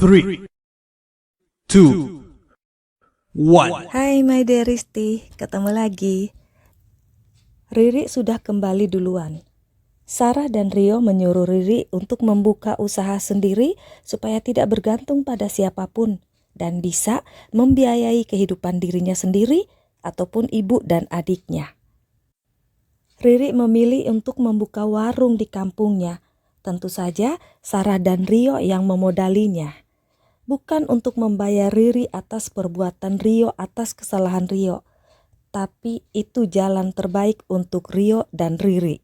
3, 2, 1. Hai my dearisti, ketemu lagi. Riri sudah kembali duluan. Sarah dan Rio menyuruh Riri untuk membuka usaha sendiri supaya tidak bergantung pada siapapun dan bisa membiayai kehidupan dirinya sendiri ataupun ibu dan adiknya. Riri memilih untuk membuka warung di kampungnya. Tentu saja Sarah dan Rio yang memodalinya. Bukan untuk membayar Riri atas perbuatan Rio atas kesalahan Rio, tapi itu jalan terbaik untuk Rio dan Riri.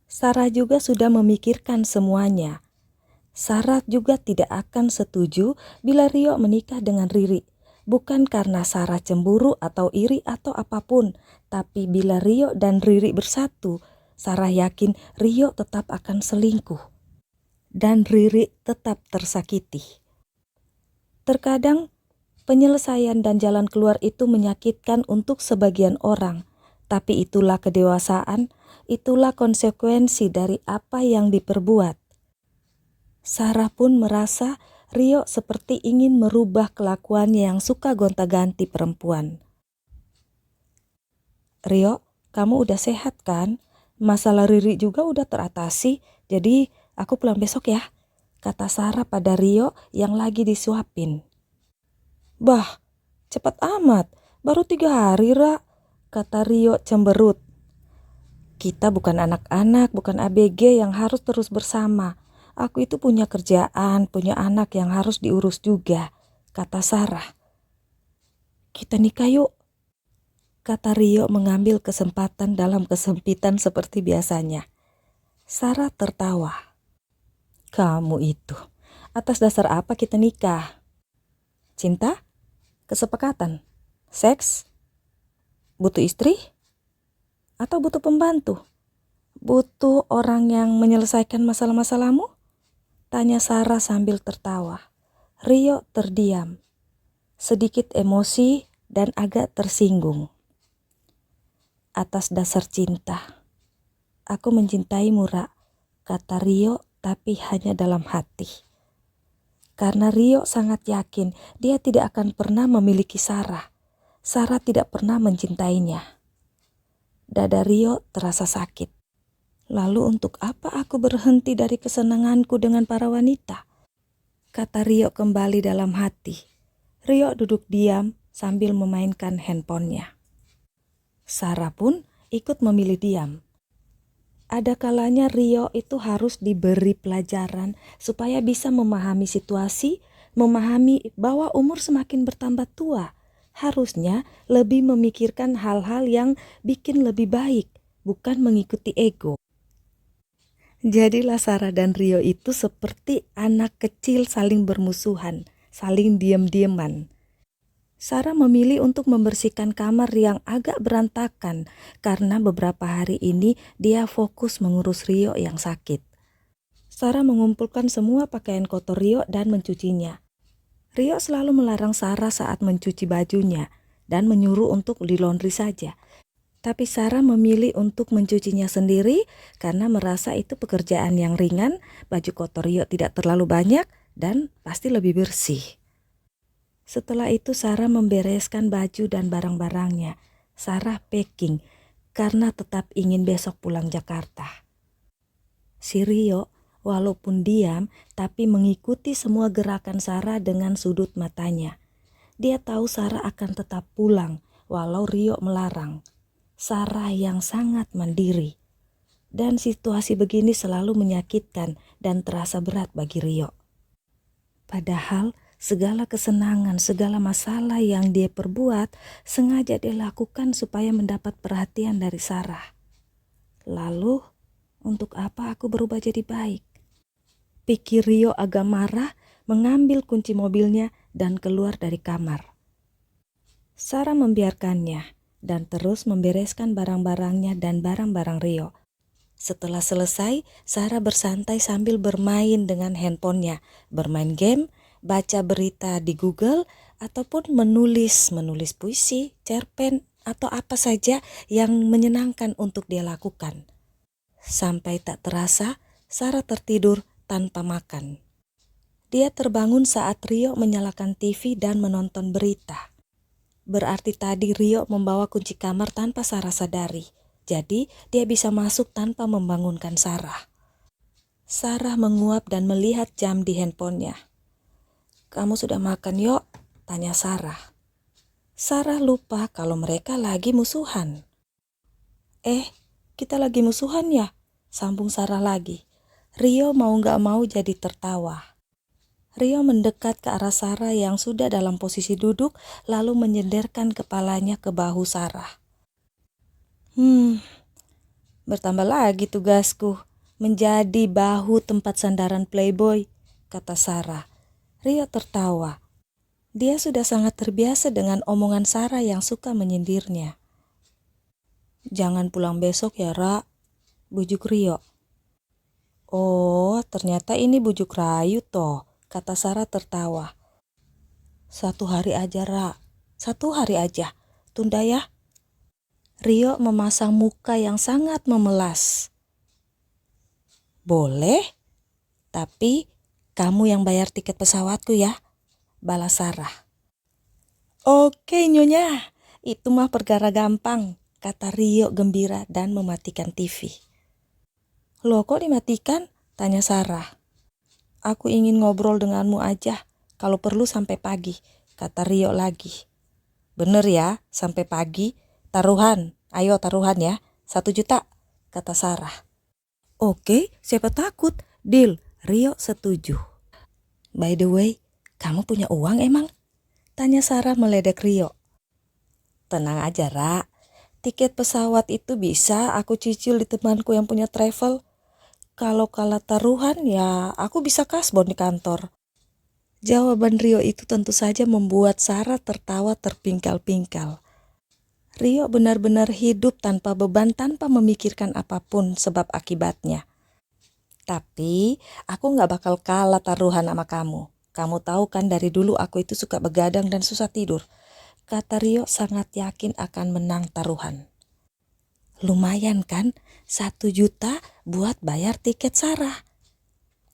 Sarah juga sudah memikirkan semuanya. Sarah juga tidak akan setuju bila Rio menikah dengan Riri. Bukan karena Sarah cemburu atau iri atau apapun, tapi bila Rio dan Riri bersatu, Sarah yakin Rio tetap akan selingkuh dan Riri tetap tersakiti. Terkadang penyelesaian dan jalan keluar itu menyakitkan untuk sebagian orang, tapi itulah kedewasaan, itulah konsekuensi dari apa yang diperbuat. Sarah pun merasa Rio seperti ingin merubah kelakuannya yang suka gonta-ganti perempuan. Rio, kamu udah sehat kan? Masalah Riri juga udah teratasi, jadi aku pulang besok ya, kata Sarah pada Rio yang lagi disuapin. Bah, cepat amat, baru 3 hari Ra, kata Rio cemberut. Kita bukan anak-anak, bukan ABG yang harus terus bersama. Aku itu punya kerjaan, punya anak yang harus diurus juga, kata Sarah. Kita nikah yuk, kata Rio mengambil kesempatan dalam kesempitan seperti biasanya. Sarah tertawa. Kamu itu, atas dasar apa kita nikah? Cinta? Kesepakatan? Seks? Butuh istri? Atau butuh pembantu? Butuh orang yang menyelesaikan masalah-masalahmu? Tanya Sarah sambil tertawa. Rio terdiam, sedikit emosi dan agak tersinggung. Atas dasar cinta. Aku mencintaimu, Ra, kata Rio tapi hanya dalam hati. Karena Rio sangat yakin dia tidak akan pernah memiliki Sarah. Sarah tidak pernah mencintainya. Dada Rio terasa sakit. Lalu untuk apa aku berhenti dari kesenanganku dengan para wanita? Kata Rio kembali dalam hati. Rio duduk diam sambil memainkan handphonenya. Sarah pun ikut memilih diam. Ada kalanya Rio itu harus diberi pelajaran supaya bisa memahami situasi, memahami bahwa umur semakin bertambah tua. Harusnya lebih memikirkan hal-hal yang bikin lebih baik, bukan mengikuti ego. Jadilah Sarah dan Rio itu seperti anak kecil saling bermusuhan, saling diam-diaman. Sarah memilih untuk membersihkan kamar yang agak berantakan karena beberapa hari ini dia fokus mengurus Rio yang sakit. Sarah mengumpulkan semua pakaian kotor Rio dan mencucinya. Rio selalu melarang Sarah saat mencuci bajunya dan menyuruh untuk di laundry saja. Tapi Sarah memilih untuk mencucinya sendiri karena merasa itu pekerjaan yang ringan, baju kotor Rio tidak terlalu banyak dan pasti lebih bersih. Setelah itu Sarah membereskan baju dan barang-barangnya. Sarah packing karena tetap ingin besok pulang Jakarta. Si Rio walaupun diam tapi mengikuti semua gerakan Sarah dengan sudut matanya. Dia tahu Sarah akan tetap pulang walau Rio melarang. Sarah yang sangat mandiri. Dan situasi begini selalu menyakitkan dan terasa berat bagi Rio. Padahal segala kesenangan, segala masalah yang dia perbuat sengaja dia lakukan supaya mendapat perhatian dari Sarah. Lalu, untuk apa aku berubah jadi baik? Pikir Rio agak marah, mengambil kunci mobilnya dan keluar dari kamar. Sarah membiarkannya dan terus membereskan barang-barangnya dan barang-barang Rio. Setelah selesai, Sarah bersantai sambil bermain dengan handphonenya, bermain game, baca berita di Google, ataupun menulis puisi, cerpen, atau apa saja yang menyenangkan untuk dia lakukan. Sampai tak terasa, Sarah tertidur tanpa makan. Dia terbangun saat Rio menyalakan TV dan menonton berita. Berarti tadi Rio membawa kunci kamar tanpa Sarah sadari. Jadi dia bisa masuk tanpa membangunkan Sarah. Sarah menguap dan melihat jam di handphonenya. "Kamu sudah makan, Yok?" tanya Sarah. Sarah lupa kalau mereka lagi musuhan. Kita lagi musuhan ya?" sambung Sarah lagi. Rio mau gak mau jadi tertawa. Rio mendekat ke arah Sarah yang sudah dalam posisi duduk, lalu menyenderkan kepalanya ke bahu Sarah. Bertambah lagi tugasku, menjadi bahu tempat sandaran playboy," kata Sarah. Rio tertawa. Dia sudah sangat terbiasa dengan omongan Sarah yang suka menyindirnya. "Jangan pulang besok ya, Ra," bujuk Rio. "Oh, ternyata ini bujuk rayu toh," kata Sarah tertawa. "1 hari aja, Ra. 1 hari aja. Tunda ya." Rio memasang muka yang sangat memelas. "Boleh, tapi kamu yang bayar tiket pesawatku ya," balas Sarah. "Oke Nyonya, itu mah perkara gampang," kata Rio gembira dan mematikan TV. "Loh kok dimatikan?" tanya Sarah. "Aku ingin ngobrol denganmu aja, kalau perlu sampai pagi," kata Rio lagi. "Bener ya, sampai pagi? Taruhan, ayo taruhan ya, 1 juta, kata Sarah. "Oke, siapa takut? Deal," Rio setuju. "By the way, kamu punya uang emang?" tanya Sarah meledek Rio. "Tenang aja, Ra. Tiket pesawat itu bisa aku cicil di temanku yang punya travel. Kalau kalah taruhan ya aku bisa kasbon di kantor." Jawaban Rio itu tentu saja membuat Sarah tertawa terpingkal-pingkal. Rio benar-benar hidup tanpa beban, tanpa memikirkan apapun sebab akibatnya. "Tapi aku gak bakal kalah taruhan sama kamu. Kamu tahu kan dari dulu aku itu suka begadang dan susah tidur," kata Rio sangat yakin akan menang taruhan. "Lumayan kan, 1 juta buat bayar tiket Sarah,"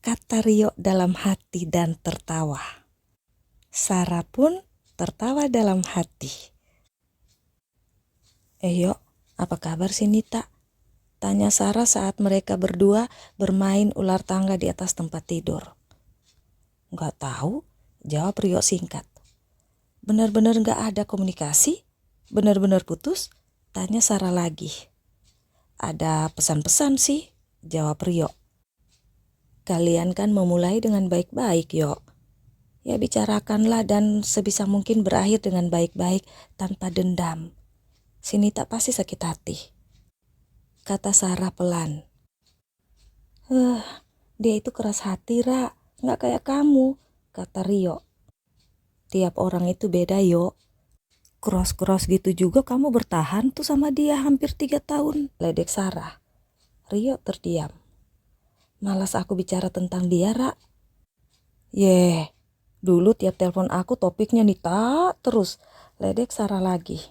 kata Rio dalam hati dan tertawa. Sarah pun tertawa dalam hati. "Yok, apa kabar sih Nita?" tanya Sarah saat mereka berdua bermain ular tangga di atas tempat tidur. "Gak tahu," jawab Rio singkat. "Benar-benar gak ada komunikasi? Benar-benar putus?" tanya Sarah lagi. "Ada pesan-pesan sih," jawab Rio. "Kalian kan memulai dengan baik-baik, Yok. Ya bicarakanlah dan sebisa mungkin berakhir dengan baik-baik tanpa dendam. Si Nita pasti sakit hati," kata Sarah pelan. Dia itu keras hati, Ra. Gak kayak kamu," kata Rio. "Tiap orang itu beda, Yo. Cross-cross gitu juga kamu bertahan tuh sama dia hampir 3 tahun, ledek Sarah. Rio terdiam. "Malas aku bicara tentang dia, Ra." Dulu tiap telepon aku topiknya Nita terus, ledek Sarah lagi.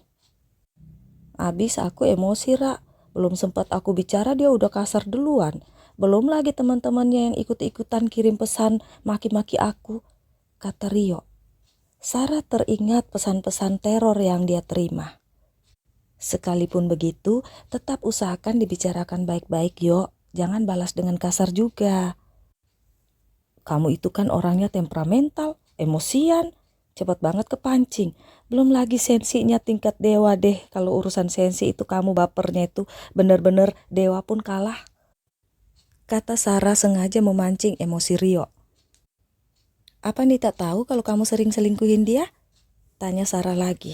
"Abis aku emosi, Ra. Belum sempat aku bicara dia udah kasar duluan. Belum lagi teman-temannya yang ikut-ikutan kirim pesan maki-maki aku," kata Rio. Sarah teringat pesan-pesan teror yang dia terima. "Sekalipun begitu, tetap usahakan dibicarakan baik-baik, Yo. Jangan balas dengan kasar juga. Kamu itu kan orangnya temperamental, emosian, cepat banget kepancing. Belum lagi sensinya tingkat dewa deh. Kalau urusan sensi itu kamu bapernya itu bener-bener dewa pun kalah," kata Sarah sengaja memancing emosi Rio. "Apa Nita tahu kalau kamu sering selingkuhin dia?" tanya Sarah lagi.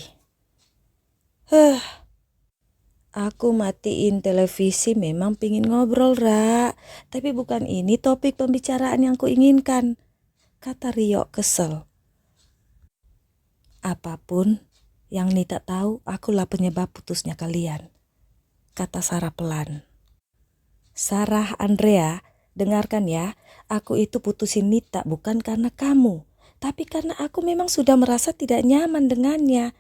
Aku matiin televisi memang pingin ngobrol, Ra. Tapi bukan ini topik pembicaraan yang kuinginkan," kata Rio kesel. "Apapun yang Nita tahu, akulah penyebab putusnya kalian," kata Sarah pelan. "Sarah Andrea, dengarkan ya. Aku itu putusin Nita bukan karena kamu, tapi karena aku memang sudah merasa tidak nyaman dengannya,"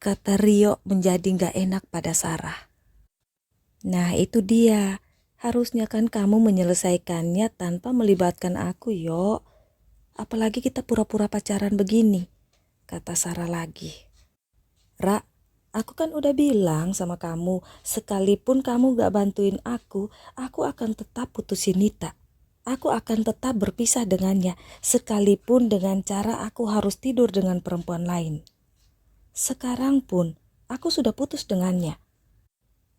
kata Rio menjadi gak enak pada Sarah. "Nah itu dia, harusnya kan kamu menyelesaikannya tanpa melibatkan aku, Yo. Apalagi kita pura-pura pacaran begini, kata Sarah lagi. Ra, aku kan udah bilang sama kamu, sekalipun kamu gak bantuin aku akan tetap putusin Nita. Aku akan tetap berpisah dengannya, sekalipun dengan cara aku harus tidur dengan perempuan lain. Sekarang pun, aku sudah putus dengannya.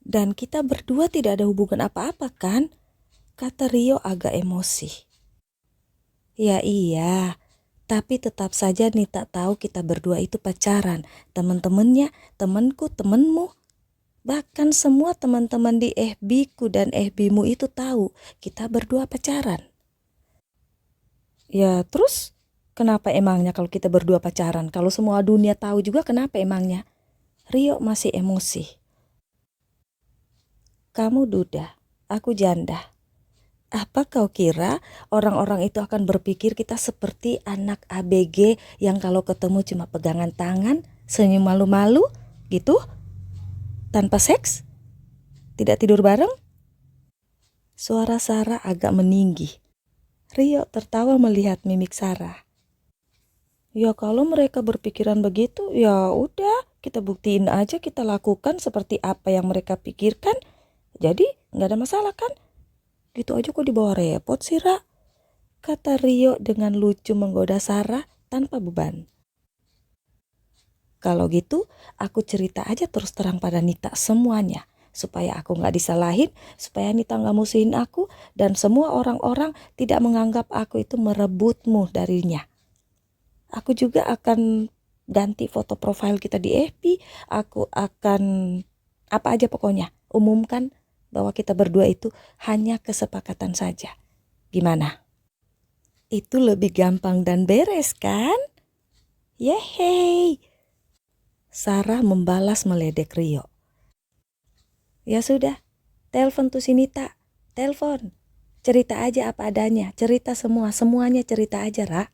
Dan kita berdua tidak ada hubungan apa-apa kan? Kata Rio agak emosi. Ya iya, tapi tetap saja Nita tahu kita berdua itu pacaran. Teman-temannya, temanku, temanmu. Bahkan semua teman-teman di FB ku dan FB-mu itu tahu kita berdua pacaran. Ya terus kenapa emangnya kalau kita berdua pacaran? Kalau semua dunia tahu juga kenapa emangnya? Rio masih emosi. Kamu duda, aku janda. Apa kau kira orang-orang itu akan berpikir kita seperti anak ABG yang kalau ketemu cuma pegangan tangan, senyum malu-malu gitu? Tanpa seks? Tidak tidur bareng? Suara Sarah agak meninggi. Rio tertawa melihat mimik Sarah. Ya kalau mereka berpikiran begitu, ya udah kita buktiin aja, kita lakukan seperti apa yang mereka pikirkan. Jadi nggak ada masalah kan? Gitu aja kok dibawa repot sih, Ra? Kata Rio dengan lucu menggoda Sarah tanpa beban. Kalau gitu, aku cerita aja terus terang pada Nita semuanya. Supaya aku gak disalahin, supaya Nita gak musuhin aku, dan semua orang-orang tidak menganggap aku itu merebutmu darinya. Aku juga akan ganti foto profil kita di FB. Aku akan apa aja pokoknya umumkan bahwa kita berdua itu hanya kesepakatan saja. Gimana? Itu lebih gampang dan beres kan? Yeay! Sarah membalas meledek Rio. Ya sudah, telepon tuh si Nita. Telepon. Cerita aja apa adanya. Cerita semuanya cerita aja, Ra.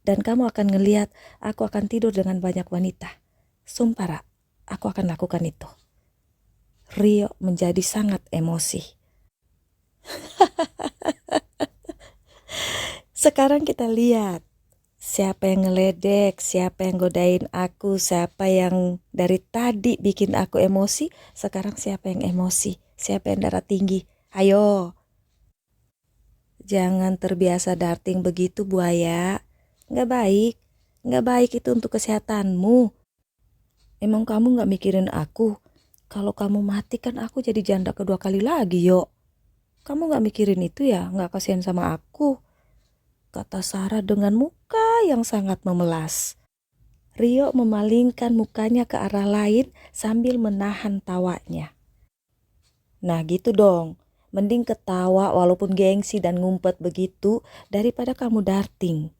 Dan kamu akan ngeliat aku akan tidur dengan banyak wanita. Sumpah, Ra, aku akan lakukan itu. Rio menjadi sangat emosi. Sekarang kita lihat. Siapa yang ngeledek, siapa yang godain aku, siapa yang dari tadi bikin aku emosi, sekarang siapa yang emosi, siapa yang darah tinggi. Ayo. Jangan terbiasa darting begitu, buaya. Nggak baik. Nggak baik itu untuk kesehatanmu. Emang kamu nggak mikirin aku? Kalau kamu mati kan aku jadi janda kedua kali lagi, yo. Kamu nggak mikirin itu ya? Nggak kasihan sama aku? Kata Sarah dengan muka yang sangat memelas. Rio memalingkan mukanya ke arah lain sambil menahan tawanya. Nah gitu dong, mending ketawa walaupun gengsi dan ngumpet begitu daripada kamu darting.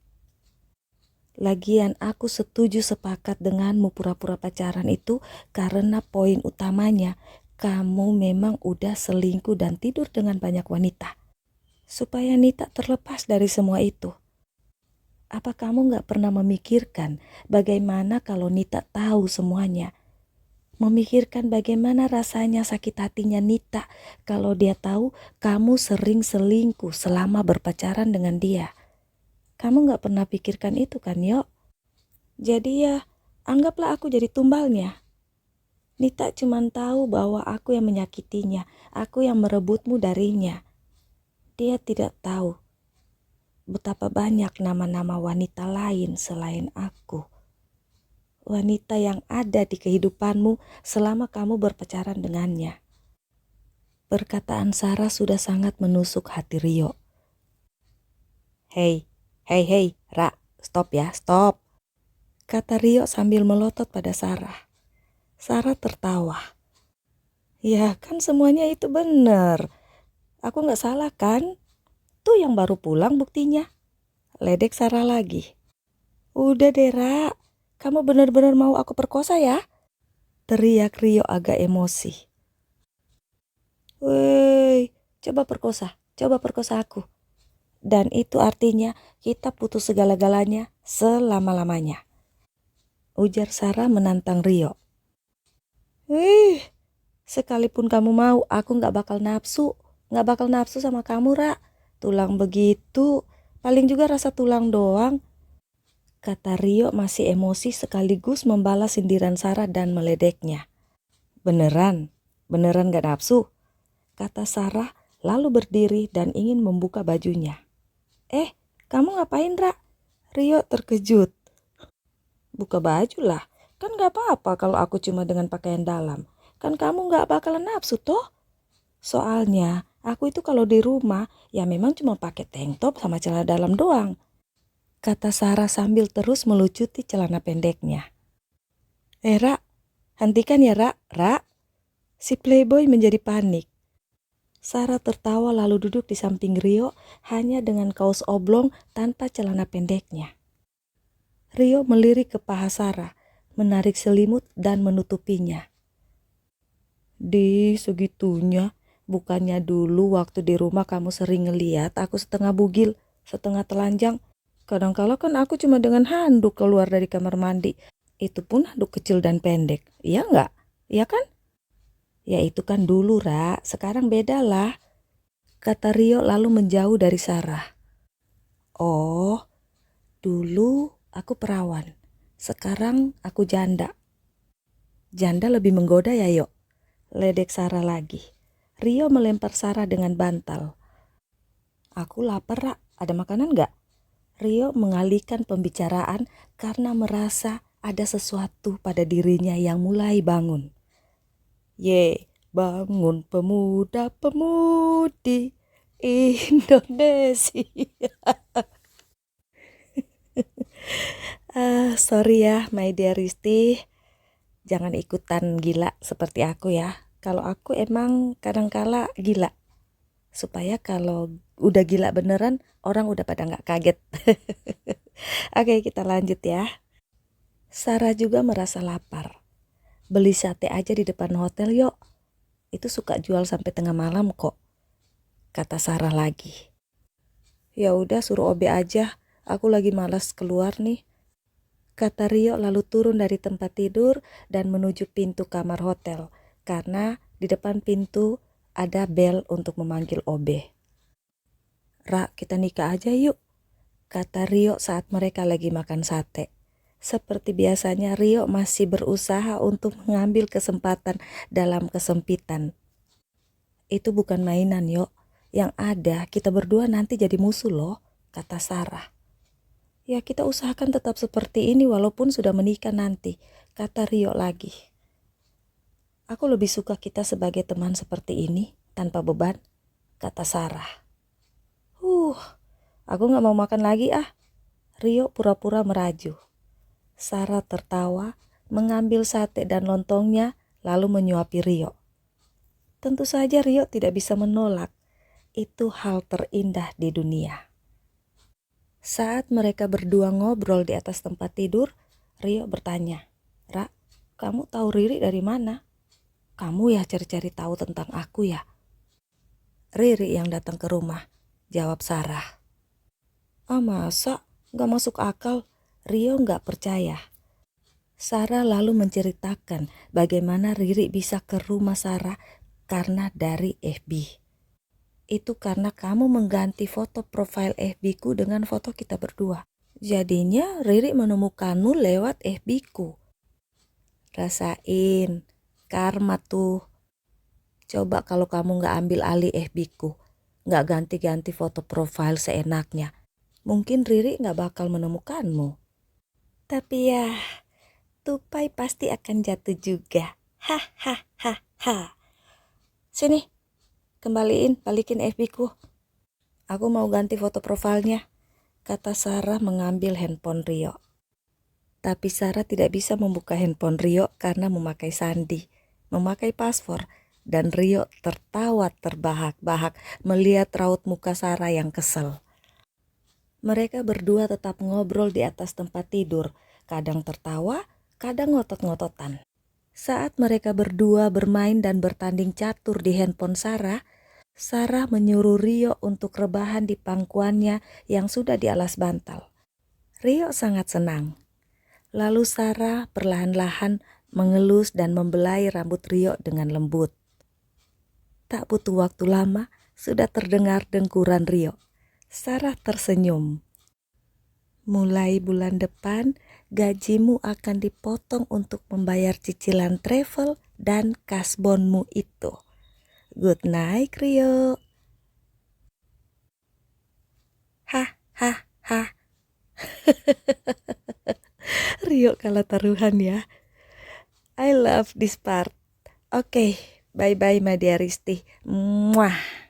Lagian aku setuju sepakat denganmu pura-pura pacaran itu karena poin utamanya kamu memang udah selingkuh dan tidur dengan banyak wanita. Supaya Nita terlepas dari semua itu. Apa kamu gak pernah memikirkan bagaimana kalau Nita tahu semuanya? Memikirkan bagaimana rasanya sakit hatinya Nita kalau dia tahu kamu sering selingkuh selama berpacaran dengan dia. Kamu gak pernah pikirkan itu kan, Yok? Jadi ya, anggaplah aku jadi tumbalnya. Nita cuma tahu bahwa aku yang menyakitinya, aku yang merebutmu darinya. Dia tidak tahu betapa banyak nama-nama wanita lain selain aku. Wanita yang ada di kehidupanmu selama kamu berpacaran dengannya. Perkataan Sarah sudah sangat menusuk hati Rio. Hei, Ra, stop ya, stop. Kata Rio sambil melotot pada Sarah. Sarah tertawa. Ya kan semuanya itu benar. Aku gak salah kan? Tuh yang baru pulang buktinya. Ledek Sarah lagi. Udah deh, Ra. Kamu benar-benar mau aku perkosa ya? Teriak Rio agak emosi. Woi, coba perkosa aku. Dan itu artinya kita putus segala-galanya selama-lamanya. Ujar Sarah menantang Rio. Sekalipun kamu mau, aku gak bakal nafsu. Gak bakal nafsu sama kamu, Ra. Tulang begitu. Paling juga rasa tulang doang, kata Rio masih emosi sekaligus membalas sindiran Sarah dan meledeknya. Beneran? Beneran gak nafsu? Kata Sarah lalu berdiri dan ingin membuka bajunya. Kamu ngapain, Ra? Rio terkejut. Buka baju lah, kan gak apa-apa kalau aku cuma dengan pakaian dalam. Kan kamu gak bakalan nafsu toh? Soalnya aku itu kalau di rumah ya memang cuma pakai tank top sama celana dalam doang, kata Sarah sambil terus melucuti celana pendeknya. Ra, hentikan ya Ra. Si playboy menjadi panik. Sarah tertawa lalu duduk di samping Rio hanya dengan kaos oblong tanpa celana pendeknya. Rio melirik ke paha Sarah, menarik selimut dan menutupinya. Di segitunya, bukannya dulu waktu di rumah kamu sering ngeliat aku setengah bugil, setengah telanjang. Kadang-kala kan aku cuma dengan handuk keluar dari kamar mandi. Itu pun handuk kecil dan pendek. Iya nggak? Iya kan? Ya itu kan dulu, Ra. Sekarang beda lah, kata Rio lalu menjauh dari Sarah. Oh, dulu aku perawan. Sekarang aku janda. Janda lebih menggoda ya, Yok? Ledek Sarah lagi. Rio melempar Sarah dengan bantal. Aku lapar, Ra. Ada makanan nggak? Rio mengalihkan pembicaraan karena merasa ada sesuatu pada dirinya yang mulai bangun. Bangun pemuda-pemudi Indonesia. Sorry ya, my dear Risti. Jangan ikutan gila seperti aku ya. Kalau aku emang kadangkala gila. Supaya kalau udah gila beneran, orang udah pada gak kaget. Oke, kita lanjut ya. Sarah juga merasa lapar. Beli sate aja di depan hotel yuk. Itu suka jual sampai tengah malam kok, kata Sarah lagi. Ya udah suruh Obe aja, aku lagi malas keluar nih, kata Rio lalu turun dari tempat tidur dan menuju pintu kamar hotel karena di depan pintu ada bel untuk memanggil Obe. Ra, kita nikah aja yuk, kata Rio saat mereka lagi makan sate. Seperti biasanya Rio masih berusaha untuk mengambil kesempatan dalam kesempitan. Itu bukan mainan, Yok. Yang ada kita berdua nanti jadi musuh loh, kata Sarah. Ya kita usahakan tetap seperti ini walaupun sudah menikah nanti, kata Rio lagi. Aku lebih suka kita sebagai teman seperti ini, tanpa beban, kata Sarah. Aku gak mau makan lagi ah. Rio pura-pura meraju. Sarah tertawa, mengambil sate dan lontongnya, lalu menyuapi Rio. Tentu saja Rio tidak bisa menolak. Itu hal terindah di dunia. Saat mereka berdua ngobrol di atas tempat tidur, Rio bertanya, Ra, kamu tahu Riri dari mana? Kamu ya cari-cari tahu tentang aku ya? Riri yang datang ke rumah, jawab Sarah. Masa? Gak masuk akal. Rio gak percaya. Sarah lalu menceritakan bagaimana Riri bisa ke rumah Sarah karena dari FB. Itu karena kamu mengganti foto profil FB-ku dengan foto kita berdua. Jadinya Riri menemukanmu lewat FB-ku. Rasain, karma tuh. Coba kalau kamu gak ambil alih FB-ku, gak ganti-ganti foto profil seenaknya, mungkin Riri gak bakal menemukanmu. Tapi ya, tupai pasti akan jatuh juga. Hahaha. Sini, balikin FB-ku. Aku mau ganti foto profilnya, kata Sarah mengambil handphone Rio. Tapi Sarah tidak bisa membuka handphone Rio karena memakai sandi, memakai password, dan Rio tertawa terbahak-bahak melihat raut muka Sarah yang kesel. Mereka berdua tetap ngobrol di atas tempat tidur, kadang tertawa, kadang ngotot-ngototan. Saat mereka berdua bermain dan bertanding catur di handphone Sarah, Sarah menyuruh Rio untuk rebahan di pangkuannya yang sudah di alas bantal. Rio sangat senang. Lalu Sarah perlahan-lahan mengelus dan membelai rambut Rio dengan lembut. Tak butuh waktu lama, sudah terdengar dengkuran Rio. Sarah tersenyum. Mulai bulan depan, gajimu akan dipotong untuk membayar cicilan travel dan kasbonmu itu. Good night, Rio. Hah, hah, hah. Rio kalah taruhan ya. I love this part. Oke, bye-bye, Madiaristi. Muah.